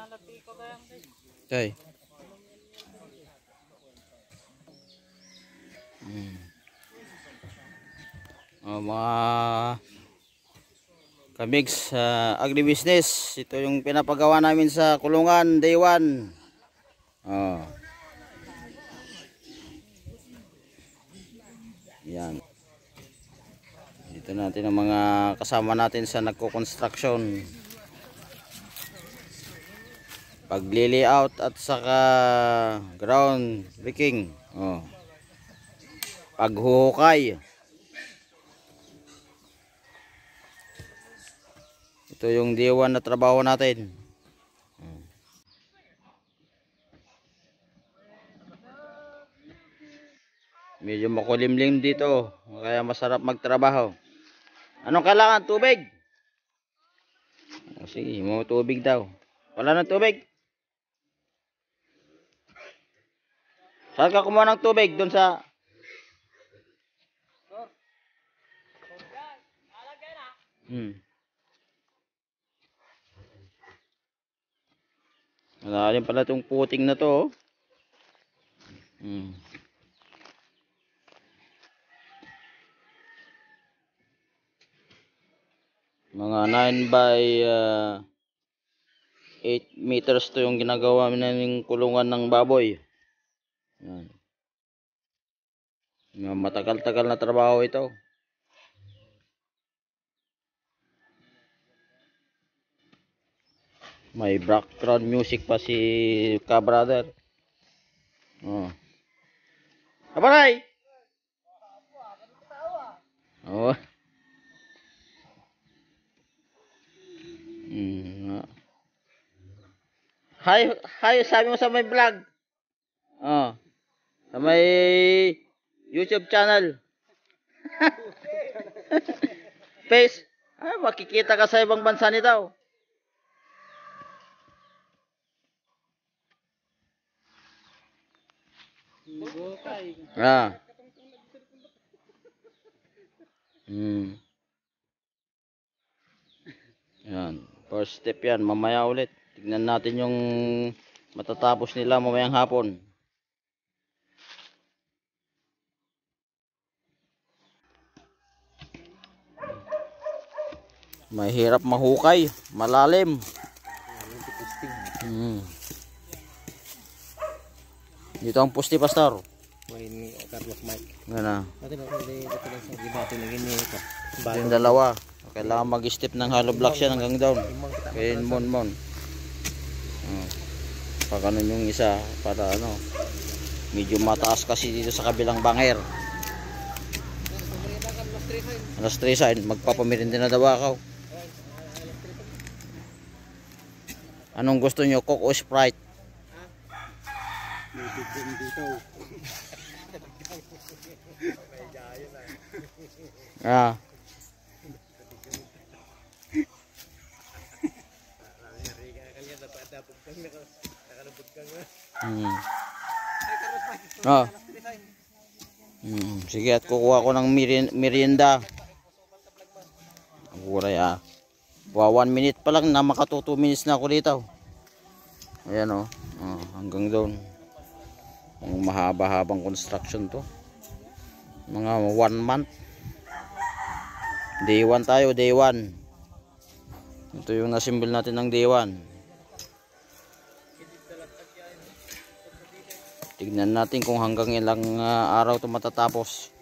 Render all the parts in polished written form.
Okay. Mga kamigs agribusiness, ito yung pinapagawa namin sa kulungan day 1. Yan. Dito natin ang mga kasama natin sa nagko-construction, pagli-layout at saka ground breaking, paghuhukay. Ito yung D1 na trabaho natin. Medyo makulimlim dito, kaya masarap magtrabaho. Anong kailangan? Tubig? Sige, mo tubig daw. Wala ng tubig? Saan ka kumuha ng tubig? Doon sa... Malalim pala itong puting na to. Mga 9 by 8 meters to yung ginagawa namin kulungan ng baboy. Yan. Matagal-tagal na trabaho ito. May background music pa si ka-brother. Aparay! Hi, sabi mo sa may vlog. Sa may YouTube channel. Face. Makikita ka sa ibang bansa nito. Yan. First step yan. Mamaya ulit. Tignan natin yung matatapos nila mamayang hapon. Mahirap mahukay. Malalim. Dito ang pusti, pastor. May Carlos Mike. Gana. Yung dalawa. Kailangan mag-step ng hollow block siya hanggang down. Kaya mon. Pagano yung isa para ano. Medyo mataas kasi dito sa kabilang banger. Alas 3 magpapamirinda na daw ako. Anong gusto nyo? Coke o Sprite? Sige, at kukuha ko ng merienda. Guray 1 minute pa lang na maka 2 minutes na ako dito. Ayan hanggang doon. Ang mahaba-habang construction to. Mga 1 month. Day 1 tayo, day 1. Ito yung nasimbil natin ng day 1. Tignan natin kung hanggang ilang araw ito matatapos.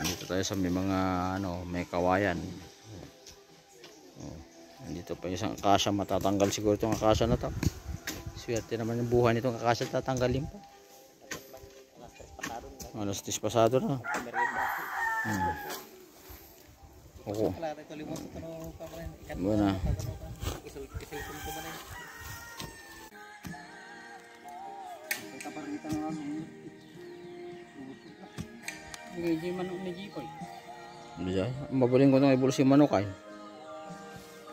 Dito tayo sa may mga may kawayan. Dito pa isang akasya, matatanggal siguro itong akasya na to. Swerte naman yung buhay nitong akasya, tatanggalin pa. Alas 10 pasado na. Oo. Buena. Hindi manok ni Jikoy. Mabaling ko itong ibulsi manok ay.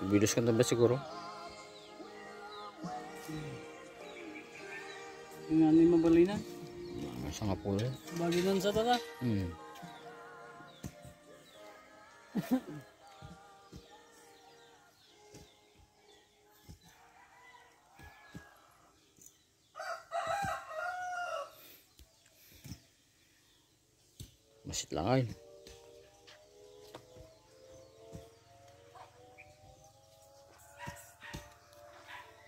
Bilis ka na ba siguro? Yung ano yung mabalay na? Sa nga po eh. Bagi nun sa tata? Masit lang ay.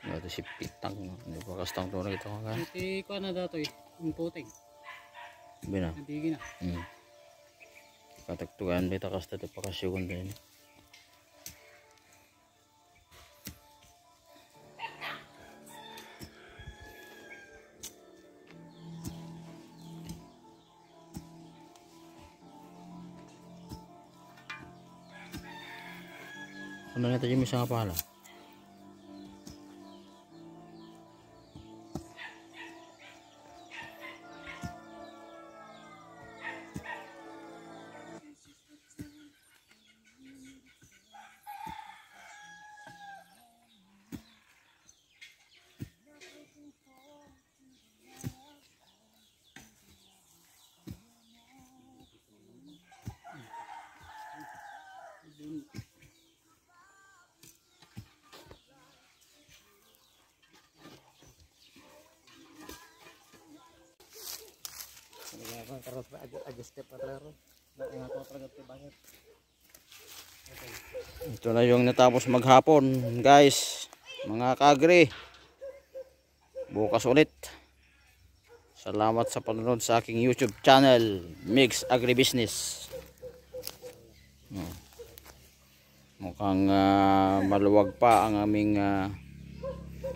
Ito si Pitang. Hindi pa kastang to na ito. Iti ko na dato eh. Yung puting. Sabi na. Nandigi na. Katagtugan dito kasta ito pa kasyugon din. Ano na ito yung isang pala? Karot pa adjust pa klaro. Nga ko talaga ti banget. Ito na yung natapos maghapon, guys. Mga kagri. Bukas ulit. Salamat sa panonood sa aking YouTube channel, Mix Agribusiness. Mukhang maluwag pa ang aming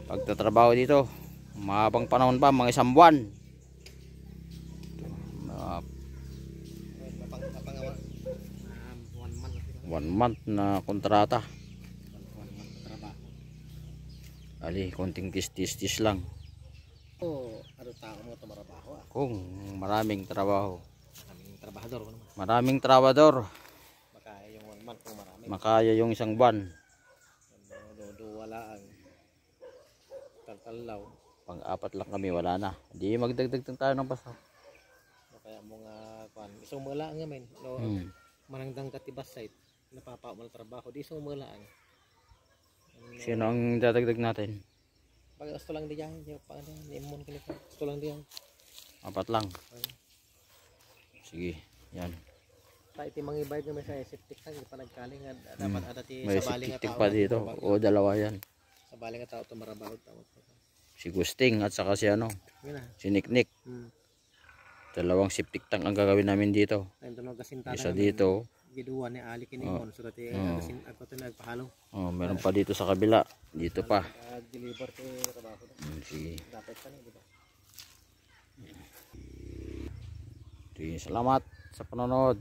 pagtatrabaho dito. Mahabang panahon pa, mga isang buwan. 1 month na kontrata. Ali, konting tis lang. Ano tao mo tumarabaho ah. Kung maraming trabaho. Maraming trabahador ko naman. Maraming trabador. Makaya yung 1 month kung marami. Makaya yung isang buwan. Wala ang taltalaw. Pang-apat lang kami, wala na. Hindi magdagdag tayo ng pasaw. Kaya mga kuan, isang mula nga men. No, manangdang katibas site. Napapa mo trabaho di isang mula ang. Sino ang dadagdag natin? Pag gusto lang diyan, yung pa ni imon kini pa. Gusto lang diyan. 4 lang. Sige, yan. Ta iti mangibay nga may sa septic tank pa nagkaling dapat ada ti May sa baling nga siktik tao. pa dito. O, dalawa yan. Sa baling nga tao tumarabaho tao. Si Gusting at saka si ano, Yun na. si Niknik. Dalawang septic tank ang gagawin namin dito. Isa dito. Giduwa ni Ali kini mon so dati agasin ako to nagpahalo. Oh, meron pa dito sa kabila. Dito pa. Deliver to trabaho. Sige. Dapat pa ni diba? Salamat sa panonood.